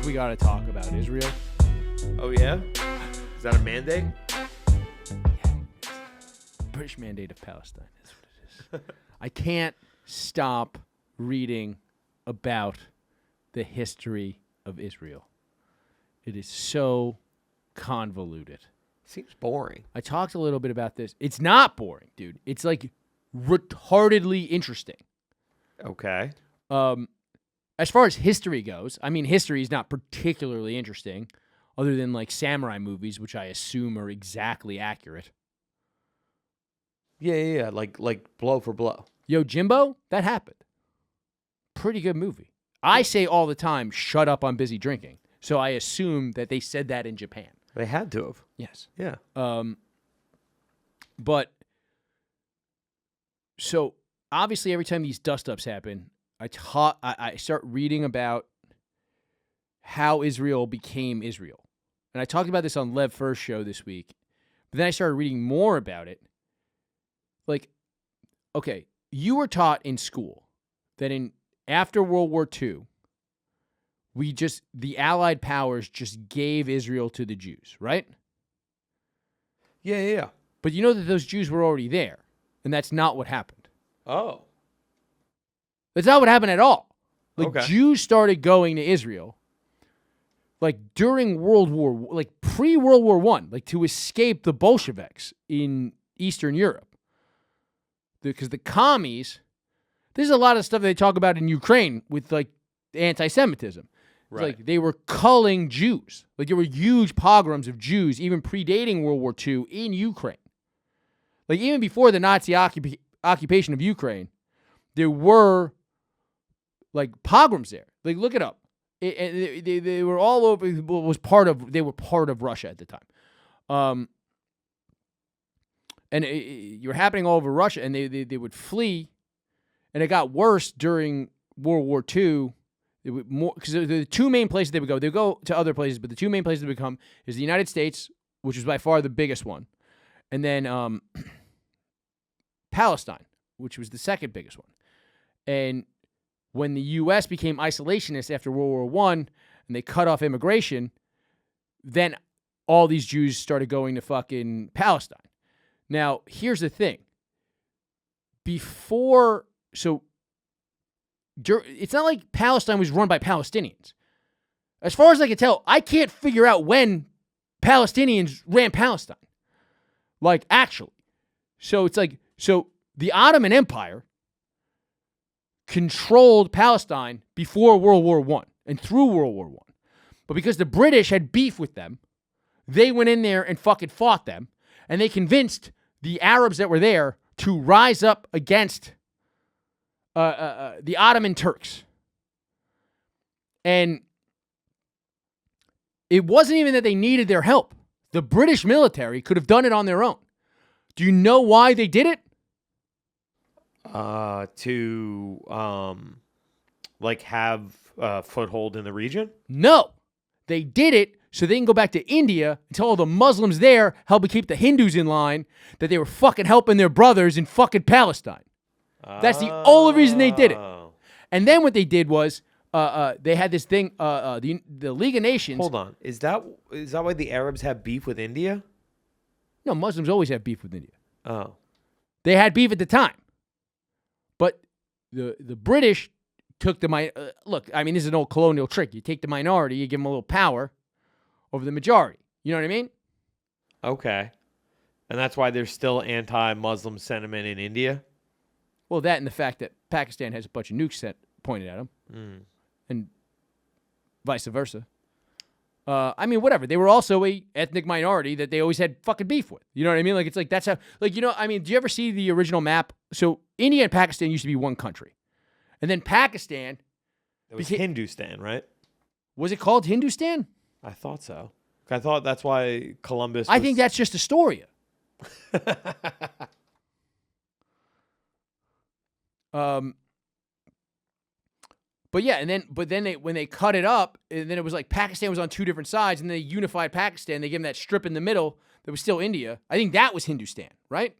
think we got to talk about Israel. Oh, yeah? Is that a mandate? British Mandate of Palestine. That's what it is. I can't stop reading about the history of Israel. It is so convoluted. Seems boring. I talked a little bit about this. It's not boring, dude. It's like retardedly interesting. Okay. As far as history goes, I mean, history is not particularly interesting, other than like samurai movies, which I assume are exactly accurate. Yeah. Like blow for blow. Yo, Jimbo, that happened. Pretty good movie. I say all the time, shut up, I'm busy drinking. So I assume that they said that in Japan. They had to have. Yes. Yeah. But so obviously every time these dust-ups happen, I start reading about how Israel became Israel. And I talked about this on Lev First show this week. But then I started reading more about it. Like, okay, you were taught in school that after World War II, the Allied powers just gave Israel to the Jews, right? Yeah. But you know that those Jews were already there, and that's not what happened. Oh. That's not what happened at all. Like, okay. Jews started going to Israel, like, during World War, like, pre-World War I, like, to escape the Bolsheviks in Eastern Europe. Because the commies, there's a lot of stuff they talk about in Ukraine with, like, anti-Semitism. Right. Like, they were culling Jews. Like, there were huge pogroms of Jews, even predating World War II, in Ukraine. Like, even before the Nazi occupation of Ukraine, there were, like, pogroms there. Like, look it up. They were all over. They were part of Russia at the time. And you were happening all over Russia, and they would flee, and it got worse during World War II. It would more because the two main places they would go. They would go to other places, but the two main places they would come is the United States, which is by far the biggest one, and then Palestine, which was the second biggest one. And when the U.S. became isolationist after World War I, and they cut off immigration, then all these Jews started going to fucking Palestine. Now, here's the thing. It's not like Palestine was run by Palestinians. As far as I can tell, I can't figure out when Palestinians ran Palestine. Like, actually. So it's like, the Ottoman Empire controlled Palestine before World War I and through World War I. But because the British had beef with them, they went in there and fucking fought them, and they convinced the Arabs that were there to rise up against the Ottoman Turks. And it wasn't even that they needed their help. The British military could have done it on their own. Do you know why they did it? Like have a foothold in the region? No. They did it so they can go back to India and tell all the Muslims there help keep the Hindus in line that they were fucking helping their brothers in fucking Palestine. That's the only reason they did it. And then what they did was they had this thing, the League of Nations. Hold on. Is that why the Arabs have beef with India? No, Muslims always have beef with India. Oh. They had beef at the time. But the British took look, I mean, this is an old colonial trick. You take the minority, you give them a little power over the majority. You know what I mean? Okay. And that's why there's still anti-Muslim sentiment in India? Well, that and the fact that Pakistan has a bunch of nukes pointed at them. And vice versa. I mean, whatever. They were also a ethnic minority that they always had fucking beef with. You know what I mean? Like, it's like, that's how, like, you know, I mean, do you ever see the original map? So India and Pakistan used to be one country. And then Pakistan. It was Hindustan, right? Was it called Hindustan? I thought so. I thought that's why Columbus I think that's just Astoria. But yeah, when they cut it up, and then it was like Pakistan was on two different sides, and then they unified Pakistan. They gave them that strip in the middle that was still India. I think that was Hindustan, right?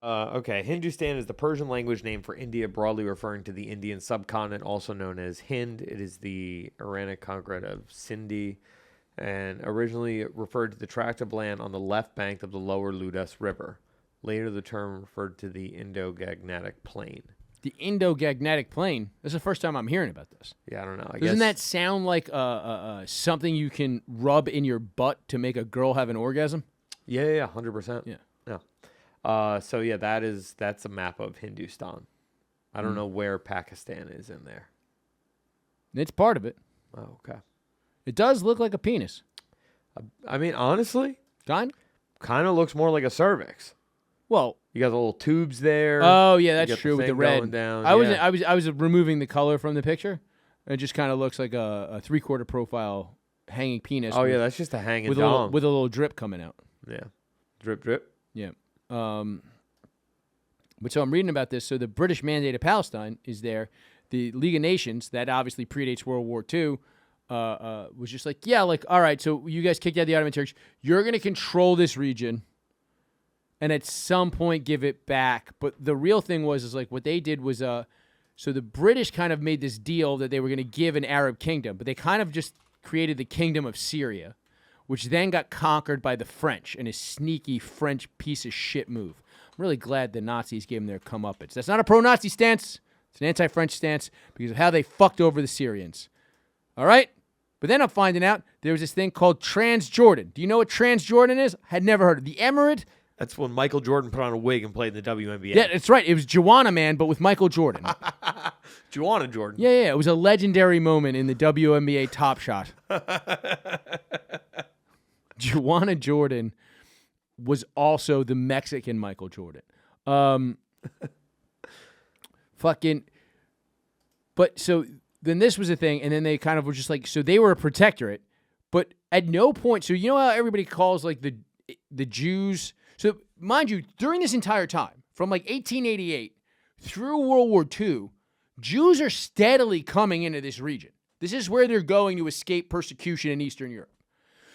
Okay, Hindustan is the Persian language name for India, broadly referring to the Indian subcontinent, also known as Hind. It is the Iranic concurrent of Sindhi, and originally referred to the tract of land on the left bank of the lower Ludas River. Later, the term referred to the Indo-Gagnetic Plain. The Indo-Gagnetic Plain? This is the first time I'm hearing about this. Yeah, I don't know. Doesn't that sound like something you can rub in your butt to make a girl have an orgasm? Yeah, 100%. Yeah. So yeah, that's a map of Hindustan. I don't know where Pakistan is in there. It's part of it. Oh, okay. It does look like a penis. I mean, honestly, Kind of looks more like a cervix. Well, You got the little tubes there. oh yeah, You that's got true with the thing red. going down. I Yeah. was removing the color from the picture. It just kind of looks like a 3/4 profile hanging penis. Oh with, yeah, that's just a hanging with a dong. little drip coming out. Yeah, drip drip. Yeah. But so I'm reading about this. So the British Mandate of Palestine is there. The League of Nations, that obviously predates World War II, was just like, yeah, like, all right, so you guys kicked out the Ottoman Turks. You're going to control this region and at some point give it back. But the real thing is like what they did was, so the British kind of made this deal that they were going to give an Arab kingdom, but they kind of just created the Kingdom of Syria, which then got conquered by the French in a sneaky French piece of shit move. I'm really glad the Nazis gave them their comeuppance. That's not a pro-Nazi stance. It's an anti-French stance because of how they fucked over the Syrians. All right? But then I'm finding out there was this thing called Transjordan. Do you know what Transjordan is? Had never heard of it. The Emirate. That's when Michael Jordan put on a wig and played in the WNBA. Yeah, that's right. It was Joanna Man, but with Michael Jordan. Joanna Jordan. Yeah. It was a legendary moment in the WNBA Top Shot. Joanna Jordan was also the Mexican Michael Jordan. But so then this was a thing, and then they kind of were just like, so they were a protectorate, but at no point, so you know how everybody calls like the Jews, so mind you, during this entire time, from like 1888 through World War II, Jews are steadily coming into this region. This is where they're going to escape persecution in Eastern Europe.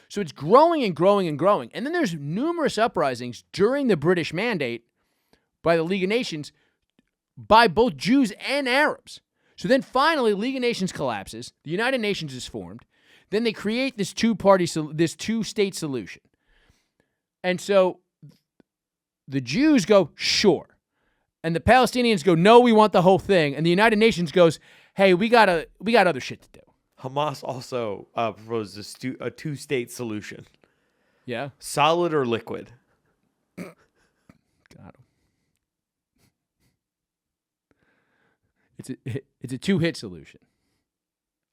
So it's growing and growing and growing. And then there's numerous uprisings during the British Mandate by the League of Nations by both Jews and Arabs. So then finally, League of Nations collapses. The United Nations is formed. Then they create this two-state solution. And so the Jews go, sure. And the Palestinians go, no, we want the whole thing. And the United Nations goes, hey, we got other shit to do. Hamas also proposed a two-state solution. Yeah? Solid or liquid? Got him. It's a two-hit solution.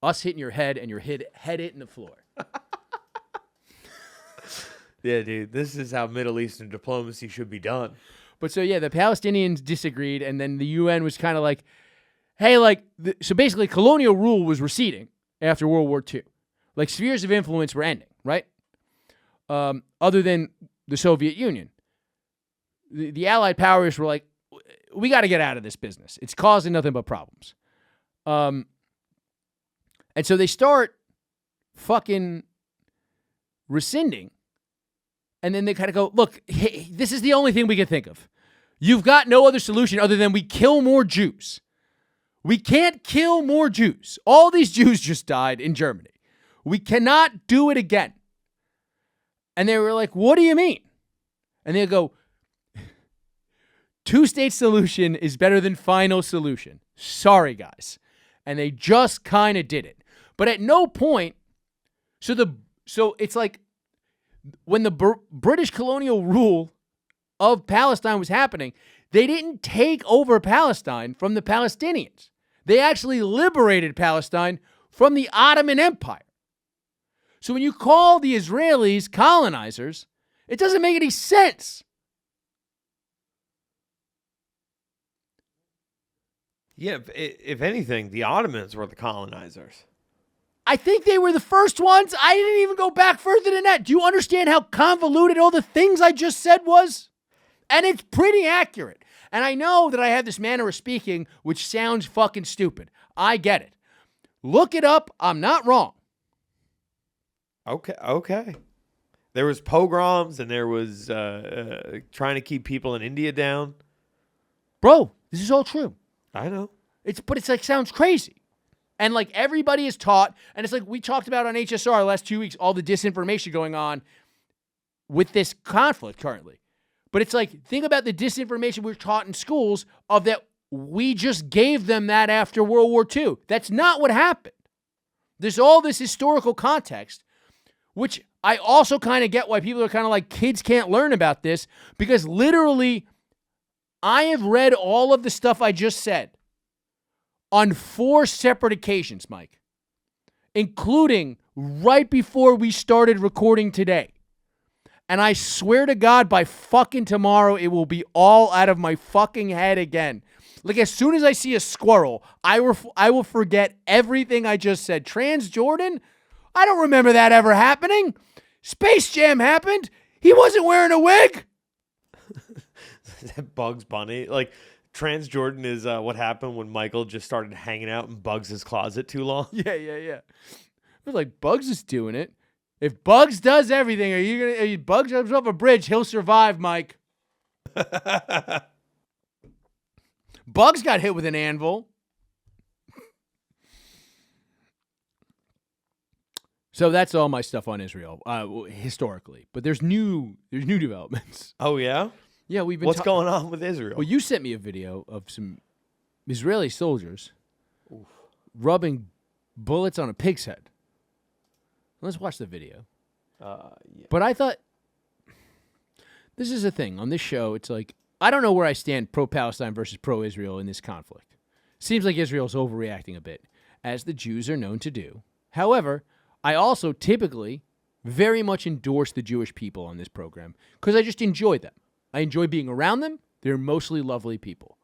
Us hitting your head and your head hitting the floor. Yeah, dude, this is how Middle Eastern diplomacy should be done. But so, yeah, the Palestinians disagreed, and then the UN was kind of like, hey, so basically colonial rule was receding after World War II. Like, spheres of influence were ending, right? Other than the Soviet Union. The Allied powers were like, we got to get out of this business. It's causing nothing but problems. And so they start fucking rescinding. And then they kind of go, look, hey, this is the only thing we can think of. You've got no other solution other than we kill more Jews. We can't kill more Jews. All these Jews just died in Germany. We cannot do it again. And they were like, what do you mean? And they go, two-state solution is better than final solution. Sorry, guys. And they just kind of did it. But at no point, so it's like when the British colonial rule of Palestine was happening, they didn't take over Palestine from the Palestinians. They actually liberated Palestine from the Ottoman Empire. So when you call the Israelis colonizers, it doesn't make any sense. Yeah, if anything, the Ottomans were the colonizers. I think they were the first ones. I didn't even go back further than that. Do you understand how convoluted all the things I just said was? And it's pretty accurate. And I know that I have this manner of speaking which sounds fucking stupid. I get it. Look it up. I'm not wrong. Okay. There was pogroms and there was trying to keep people in India down. Bro, this is all true. I know. But it's like sounds crazy. And like everybody is taught, and it's like we talked about on HSR the last 2 weeks, all the disinformation going on with this conflict currently. But it's like, think about the disinformation we're taught in schools of that we just gave them that after World War II. That's not what happened. There's all this historical context, which I also kind of get why people are kind of like, kids can't learn about this, because literally I have read all of the stuff I just said on 4 separate occasions, Mike, including right before we started recording today. And I swear to God, by fucking tomorrow, it will be all out of my fucking head again. Like, as soon as I see a squirrel, I will forget everything I just said. Transjordan? I don't remember that ever happening. Space Jam happened. He wasn't wearing a wig. Is that Bugs Bunny? Like, Transjordan is what happened when Michael just started hanging out in Bugs' closet too long. Yeah. It was like, Bugs is doing it. If Bugs does everything, Bugs jumps off a bridge, he'll survive, Mike. Bugs got hit with an anvil. So that's all my stuff on Israel, historically. But there's new developments. Oh, yeah? Yeah, we've been. What's going on with Israel? Well, you sent me a video of some Israeli soldiers rubbing bullets on a pig's head. Let's watch the video. Yeah. But I thought, this is a thing on this show. It's like, I don't know where I stand pro-Palestine versus pro-Israel in this conflict. Seems like Israel's overreacting a bit, as the Jews are known to do. However, I also typically very much endorse the Jewish people on this program because I just enjoy them. I enjoy being around them. They're mostly lovely people.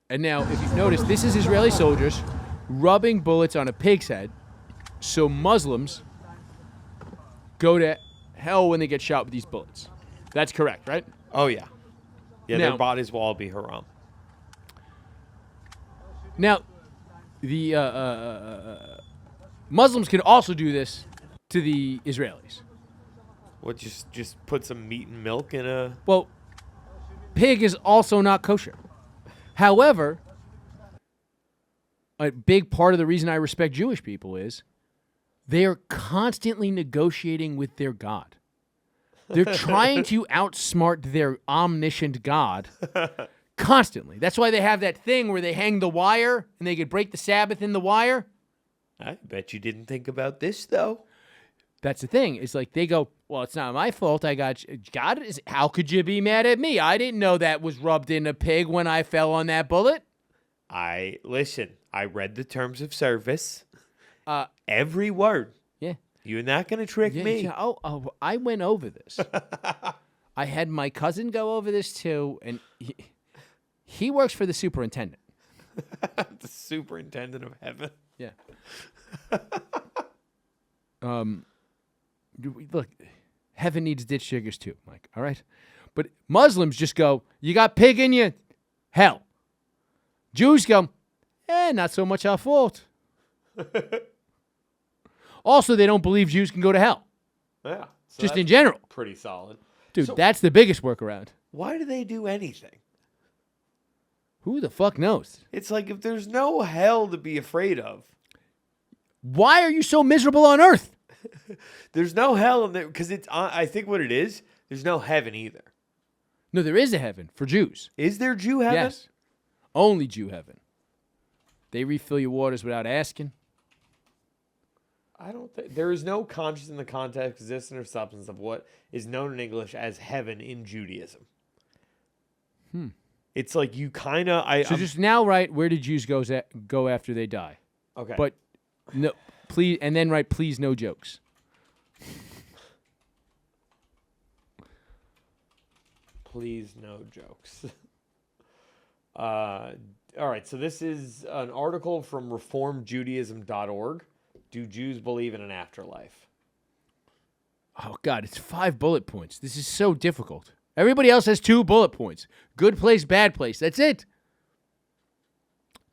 And now, if you notice, this is Israeli soldiers rubbing bullets on a pig's head so Muslims go to hell when they get shot with these bullets. That's correct, right? Oh, yeah. Yeah, Now, their bodies will all be haram. Now, the Muslims can also do this to the Israelis. What, just put some meat and milk in a... Well, pig is also not kosher. However, a big part of the reason I respect Jewish people is they are constantly negotiating with their God. They're trying to outsmart their omniscient God constantly. That's why they have that thing where they hang the wire and they could break the Sabbath in the wire. I bet you didn't think about this, though. That's the thing. It's like they go, well, it's not my fault. I got God. How could you be mad at me? I didn't know that was rubbed in a pig when I fell on that bullet. Listen, I read the terms of service. Every word. Yeah. You're not going to trick me. Yeah. Oh, I went over this. I had my cousin go over this too, and he works for the superintendent. The superintendent of heaven. Yeah. Look, heaven needs ditch diggers too, Mike. All right, but Muslims just go, "You got pig in you, hell." Jews go, not so much our fault. Also, they don't believe Jews can go to hell. Yeah, so just in general. Pretty solid, dude. So that's the biggest workaround. Why do they do anything? Who the fuck knows? It's like if there's no hell to be afraid of, why are you so miserable on earth? There's no hell in there because it's. I think what it is, there's no heaven either. No, there is a heaven for Jews. Is there Jew heaven? Yes, only Jew heaven. They refill your waters without asking. I don't think there is no conscious in the context, existence, or substance of what is known in English as heaven in Judaism. It's like you kind of. So just now write, where did Jews go after they die? Okay. But no, please, and then write, please, no jokes. Please, no jokes. All right, so this is an article from reformjudaism.org. Do Jews believe in an afterlife? Oh, God, it's 5 bullet points. This is so difficult. Everybody else has 2 bullet points. Good place, bad place. That's it.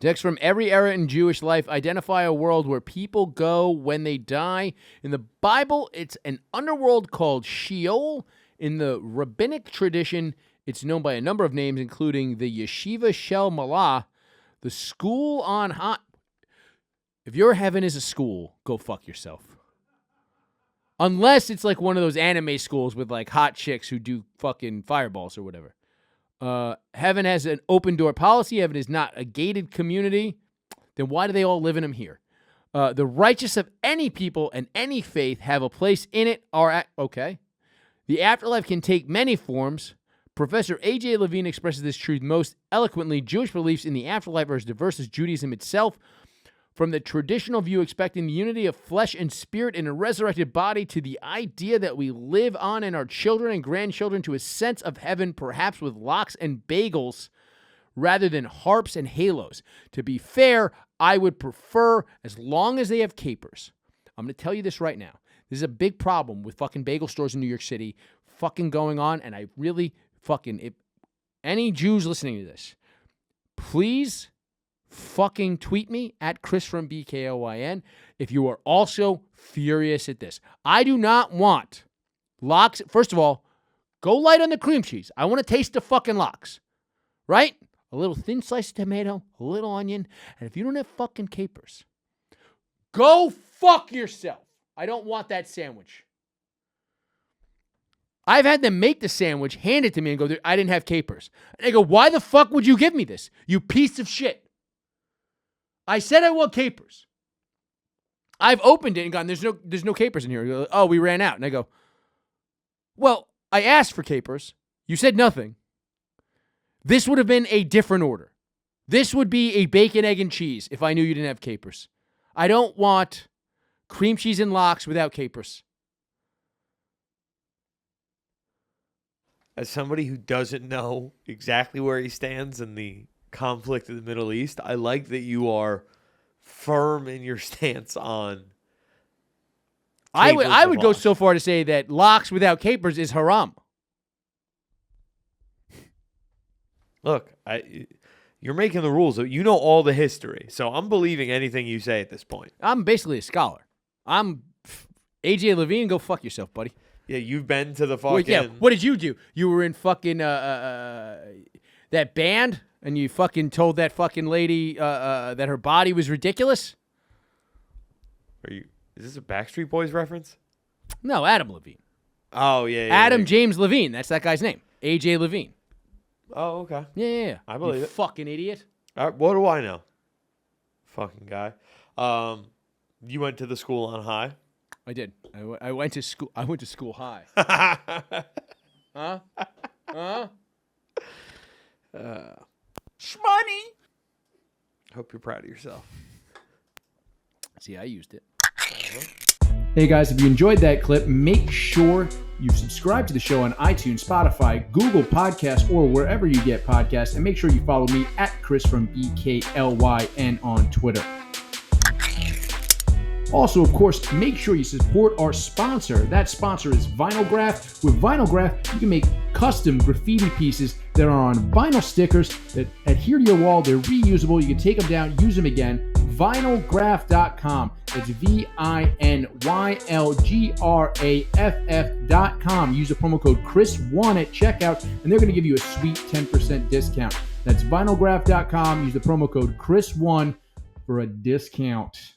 Texts from every era in Jewish life identify a world where people go when they die. In the Bible, it's an underworld called Sheol. In the rabbinic tradition, It's known by a number of names, including the Yeshiva Shel Malah, the school on high. If your heaven is a school, go fuck yourself. Unless it's like one of those anime schools with like hot chicks who do fucking fireballs or whatever. Heaven has an open door policy. Heaven is not a gated community. Then why do they all live in them here? The righteous of any people and any faith have a place in it. Okay. The afterlife can take many forms. Professor A.J. Levine expresses this truth most eloquently. Jewish beliefs in the afterlife are as diverse as Judaism itself. From the traditional view expecting the unity of flesh and spirit in a resurrected body to the idea that we live on in our children and grandchildren to a sense of heaven, perhaps with lox and bagels rather than harps and halos. To be fair, I would prefer as long as they have capers. I'm going to tell you this right now. This is a big problem with fucking bagel stores in New York City fucking going on, and I really fucking... any Jews listening to this, please... fucking tweet me at Chris from BKOYN if you are also furious at this. I do not want lox. First of all, go light on the cream cheese. I want to taste the fucking lox. Right? A little thin slice of tomato, a little onion, and if you don't have fucking capers, go fuck yourself. I don't want that sandwich. I've had them make the sandwich, hand it to me, and go, I didn't have capers. And they go, why the fuck would you give me this? You piece of shit. I said I want capers. I've opened it and gone, there's no capers in here. Go, oh, we ran out. And I go, well, I asked for capers. You said nothing. This would have been a different order. This would be a bacon, egg, and cheese if I knew you didn't have capers. I don't want cream cheese and lox without capers. As somebody who doesn't know exactly where he stands in the conflict in the Middle East, I like that you are firm in your stance on I would go so far to say that lox without capers is haram. Look, you're making the rules. You know all the history, so I'm believing anything you say at this point. I'm basically a scholar. I'm AJ Levine. Go fuck yourself, buddy. Yeah, you've been to the fucking... Well, yeah, what did you do? You were in fucking that band? And you fucking told that fucking lady that her body was ridiculous? Is this a Backstreet Boys reference? No, Adam Levine. Oh, yeah. Adam James Levine. That's that guy's name. A.J. Levine. Oh, okay. Yeah. I believe it. Fucking idiot. What do I know? Fucking guy. You went to the school on high? I did. I went to school. I went to school high. Huh? Shmoney. Hope you're proud of yourself. See, I used it. Hey guys, if you enjoyed that clip, make sure you subscribe to the show on iTunes, Spotify, Google Podcasts, or wherever you get podcasts. And make sure you follow me at Chris from BKLYN on Twitter. Also, of course, make sure you support our sponsor. That sponsor is Vinylgraph. With Vinylgraph, you can make custom graffiti pieces that are on vinyl stickers that adhere to your wall. They're reusable. You can take them down, use them again. Vinylgraph.com. It's VINYLGRAFF.com. Use the promo code Chris1 at checkout, and they're going to give you a sweet 10% discount. That's Vinylgraph.com. Use the promo code Chris1 for a discount.